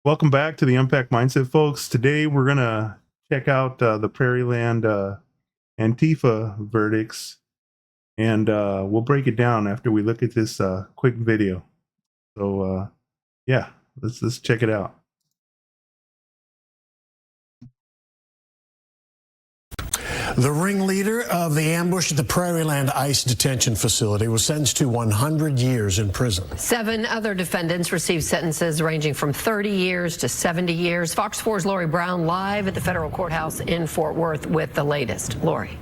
Welcome back to the Impact Mindset, folks. Today we're going to check out the Prairieland Antifa verdicts, and we'll break it down after we look at this quick video. So, yeah, let's check it out. The ringleader of the ambush at the Prairieland Eight detention facility was sentenced to 100 years in prison. 7 other defendants received sentences ranging from 30 years to 70 years. Fox 4's Lori Brown live at the federal courthouse in Fort Worth with the latest. Lori.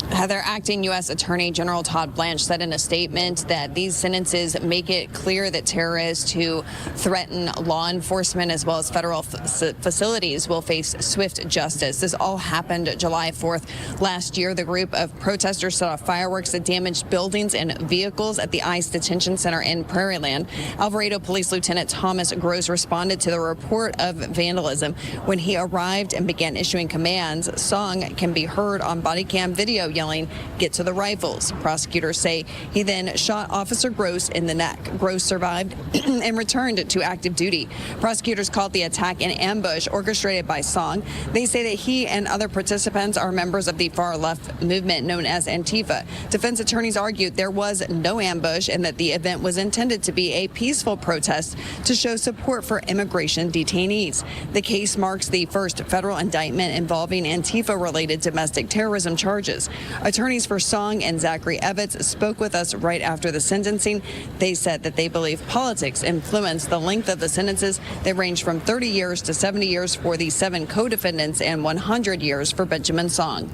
Heather, Acting U.S. Attorney General Todd Blanche said in a statement that these sentences make it clear that terrorists who threaten law enforcement as well as federal facilities will face swift justice. This all happened July 4th. Last year, the group of protesters set off fireworks that damaged buildings and vehicles at the ICE detention center in Prairieland. Alvarado Police Lieutenant Thomas Gross responded to the report of vandalism. When he arrived and began issuing commands, Song can be heard on body cam video yelling, "Get to the rifles." Prosecutors say he then shot Officer Gross in the neck. Gross survived and returned to active duty. Prosecutors called the attack an ambush orchestrated by Song. They say that he and other participants are members of the far-left movement known as Antifa. Defense attorneys argued there was no ambush and that the event was intended to be a peaceful protest to show support for immigration detainees. The case marks the first federal indictment involving Antifa-related domestic terrorism charges. Attorneys for Song and Zachary Evitz spoke with us right after the sentencing. They said that they believe politics influenced the length of the sentences. They range from 30 years to 70 years for the 7 co-defendants and 100 years for Benjamin Song.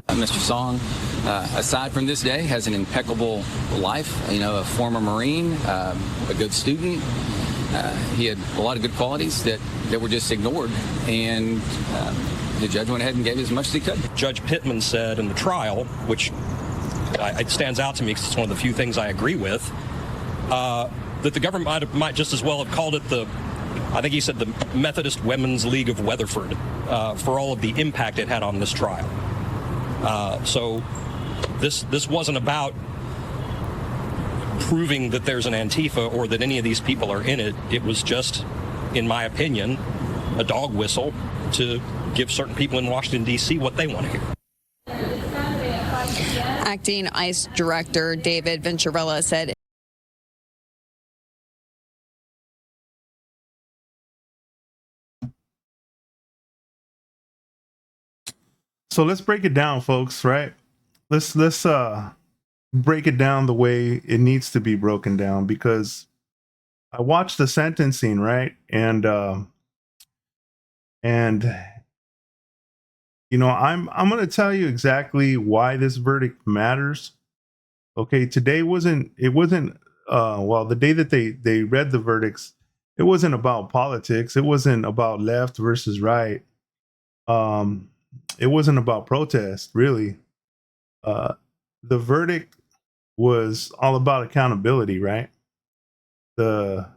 Mr. Song, aside from this day, has an impeccable life. A former Marine, a good student. He had a lot of good qualities that were just ignored, and the judge went ahead and gave as much as he could. Judge Pittman said in the trial, which it stands out to me because it's one of the few things I agree with, that the government might just as well have called it I think he said the Methodist Women's League of Weatherford, for all of the impact it had on this trial. So this wasn't about proving that there's an Antifa or that any of these people are in it. It was just, in my opinion, a dog whistle to give certain people in Washington, D.C. what they want to hear. Acting ICE Director David Venturella said. So let's break it down, folks, right? Let's break it down the way it needs to be broken down, because I watched the sentencing, right? And I'm going to tell you exactly why this verdict matters. Okay, today the day that they read the verdicts, it wasn't about politics. It wasn't about left versus right. It wasn't about protest, really. The verdict was all about accountability, right? The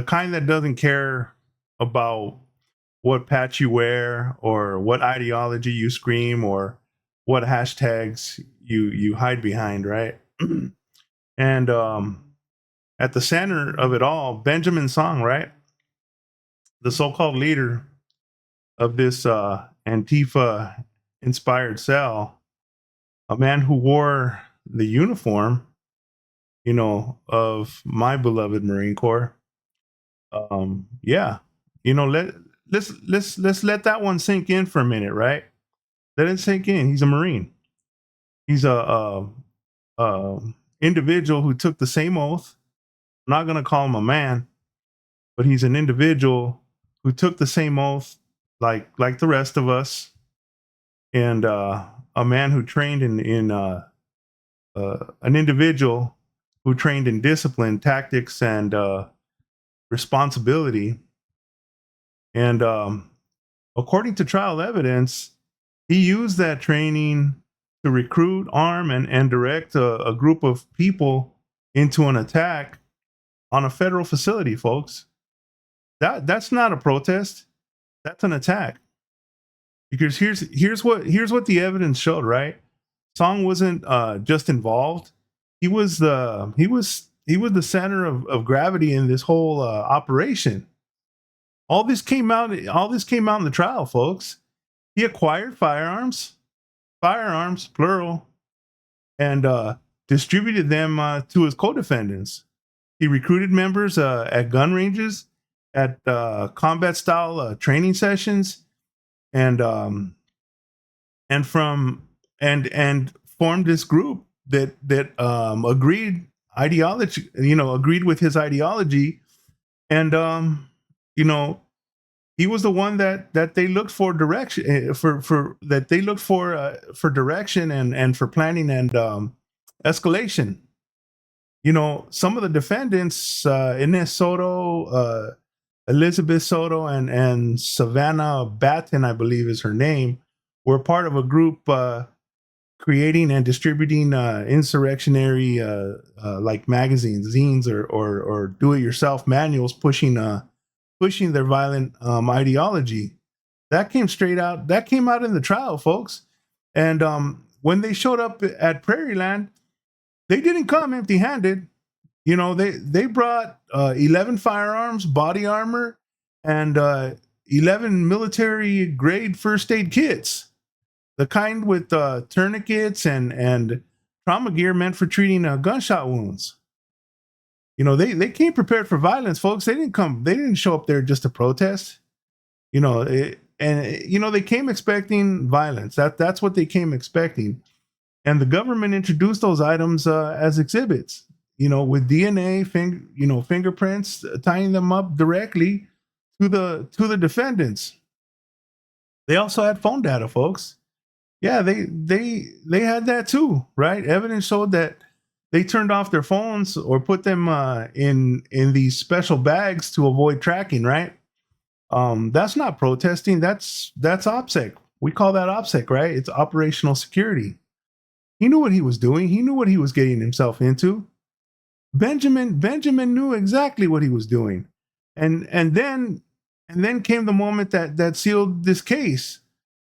kind that doesn't care about what patch you wear or what ideology you scream or what hashtags you hide behind, right? And at the center of it all, Benjamin Song, right? The so-called leader of this Antifa-inspired cell, a man who wore the uniform, of my beloved Marine Corps. Let's let that one sink in for a minute, right? Let it sink in. He's a Marine. He's a individual who took the same oath. I'm not going to call him a man, but he's an individual who took the same oath like the rest of us, and a man who trained an individual who trained in discipline, tactics, and responsibility. And according to trial evidence, he used that training to recruit, arm, and direct a group of people into an attack on a federal facility, folks. That's not a protest. That's an attack. Because here's what the evidence showed, right? Song wasn't just involved. He was the center of gravity in this whole operation. All this came out in the trial, folks. He acquired firearms, plural, and distributed them to his co-defendants. He recruited members at gun ranges, at combat style training sessions, and formed this group that agreed with his ideology, and he was the one that they looked for direction for direction and for planning and escalation. Some of the defendants, Ines Soto, Elizabeth Soto, and Savannah Batten, I believe is her name, were part of a group creating and distributing insurrectionary like magazines, zines, or do-it-yourself manuals pushing their violent ideology. That came out in the trial, folks. And when they showed up at Prairieland, they didn't come empty-handed. They brought 11 firearms, body armor, and 11 military-grade first aid kits, the kind with tourniquets and trauma gear meant for treating gunshot wounds. They came prepared for violence, folks. They didn't show up there just to protest. They came expecting violence. That's what they came expecting. And the government introduced those items as exhibits, with DNA, fingerprints, tying them up directly to the defendants. They also had phone data, folks. Yeah, they had that too, right? Evidence showed that they turned off their phones or put them in these special bags to avoid tracking, right? That's not protesting. That's OPSEC. We call that OPSEC, right? It's operational security. He knew what he was doing. He knew what he was getting himself into. Benjamin knew exactly what he was doing. And then came the moment that sealed this case.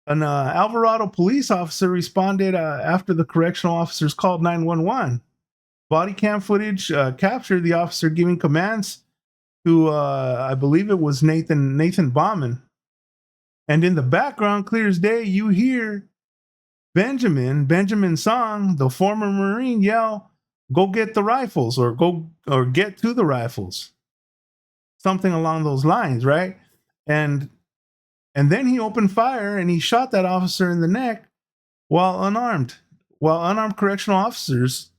An Alvarado police officer responded after the correctional officers called 911. Body cam footage captured the officer giving commands to, I believe it was Nathan Bauman. And in the background, clear as day, you hear Benjamin Song, the former Marine, yell, "Go get the rifles," or get to the rifles. Something along those lines, right? And then he opened fire and he shot that officer in the neck while unarmed. While unarmed correctional officers,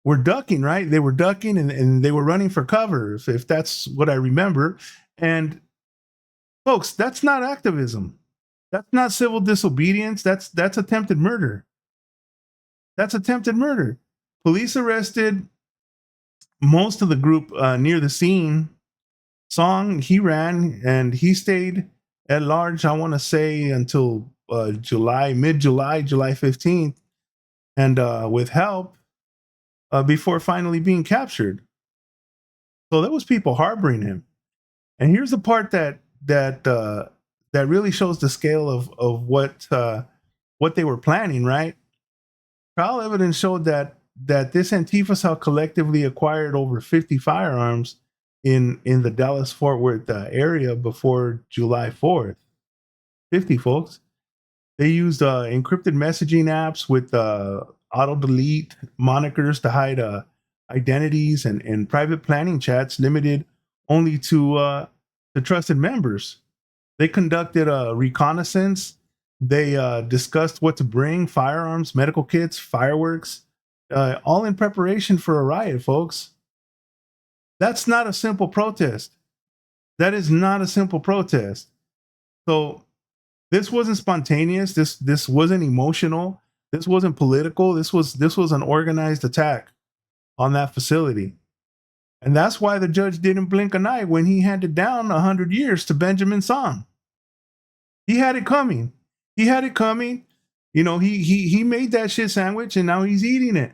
were ducking, right? They were ducking and they were running for cover, if that's what I remember. And folks, that's not activism. That's not civil disobedience. That's attempted murder. That's attempted murder. Police arrested most of the group near the scene. Song, he ran and he stayed at large, I want to say, until mid-July, July 15th, and with help before finally being captured. So there was people harboring him. And here's the part that really shows the scale of what they were planning, right? Trial evidence showed that this Antifa cell collectively acquired over 50 firearms in the Dallas-Fort Worth area before July 4th. 50, folks. They used encrypted messaging apps with auto-delete monikers to hide identities and private planning chats limited only to trusted members. They conducted a reconnaissance. They discussed what to bring: firearms, medical kits, fireworks, all in preparation for a riot, folks. That's not a simple protest. That is not a simple protest. So this wasn't spontaneous. This wasn't emotional. This wasn't political. This was an organized attack on that facility. And that's why the judge didn't blink an eye when he handed down 100 years to Benjamin Song. He had it coming. He had it coming. He made that shit sandwich and now he's eating it.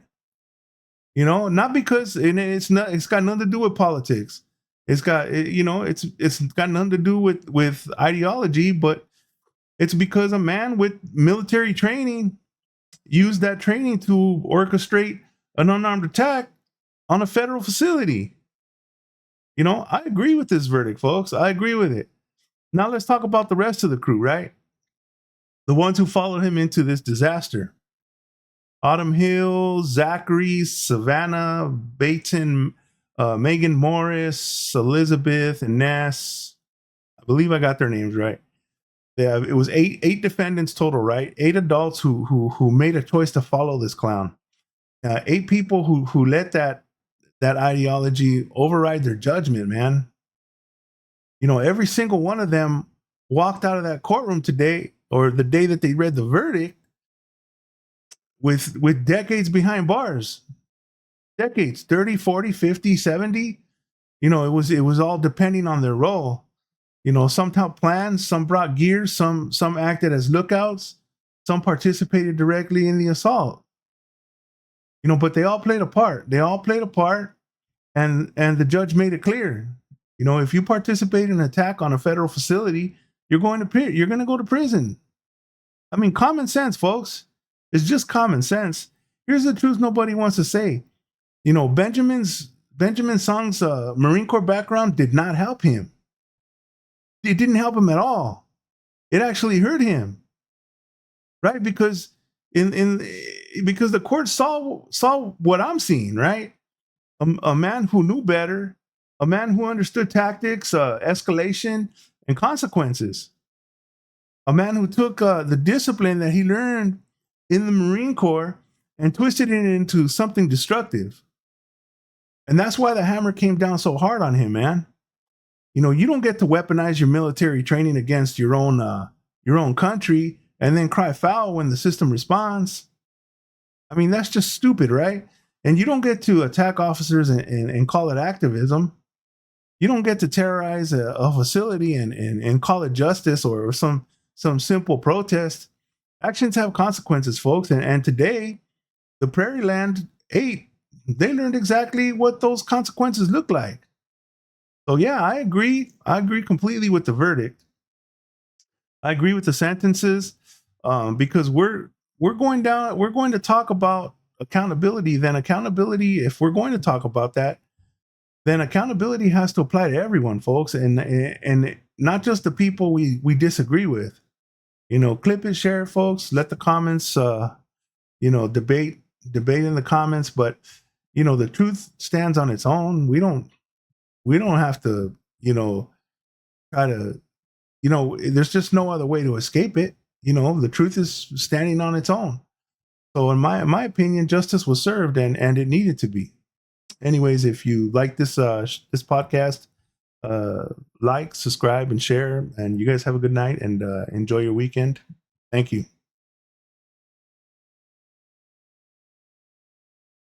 Not because it's got nothing to do with politics. It's got it's got nothing to do with ideology, but it's because a man with military training used that training to orchestrate an unarmed attack on a federal facility. I agree with this verdict, folks. I agree with it. Now let's talk about the rest of the crew, right? The ones who followed him into this disaster. Autumn Hill, Zachary, Savannah, Baton, Megan Morris, Elizabeth, and Ness. I believe I got their names right. Yeah, it was eight defendants total, right? 8 adults who made a choice to follow this clown. 8 people who let that ideology override their judgment, man. Every single one of them walked out of that courtroom today, or the day that they read the verdict, with decades behind bars. Decades, 30, 40, 50, 70. It was all depending on their role. Some helped plan, some brought gear, some acted as lookouts, some participated directly in the assault. But they all played a part. And the judge made it clear. If you participate in an attack on a federal facility, you're going to go to prison. I mean, common sense, folks. It's just common sense. Here's the truth nobody wants to say. Benjamin Song's Marine Corps background did not help him. It didn't help him at all. It actually hurt him, right? Because because the court saw what I'm seeing, right? A man who knew better, a man who understood tactics, escalation, and consequences. A man who took the discipline that he learned in the Marine Corps and twisted it into something destructive. And that's why the hammer came down so hard on him, man. You don't get to weaponize your military training against your own country and then cry foul when the system responds. I mean, that's just stupid, right? And you don't get to attack officers and call it activism. You don't get to terrorize a facility and call it justice or some simple protest. Actions have consequences, folks. And today, the Prairieland Eight, they learned exactly what those consequences look like. So yeah, I agree. I agree completely with the verdict. I agree with the sentences, because we're going to talk about accountability. Then accountability, if we're going to talk about that, then accountability has to apply to everyone, folks, and not just the people we disagree with. Clip it, share it, folks. Let the comments, debate in the comments. But the truth stands on its own. We don't have to, try to, there's just no other way to escape it. The truth is standing on its own. So in my opinion, justice was served and it needed to be. Anyways, if you like this podcast, like, subscribe, and share. And you guys have a good night and enjoy your weekend. Thank you.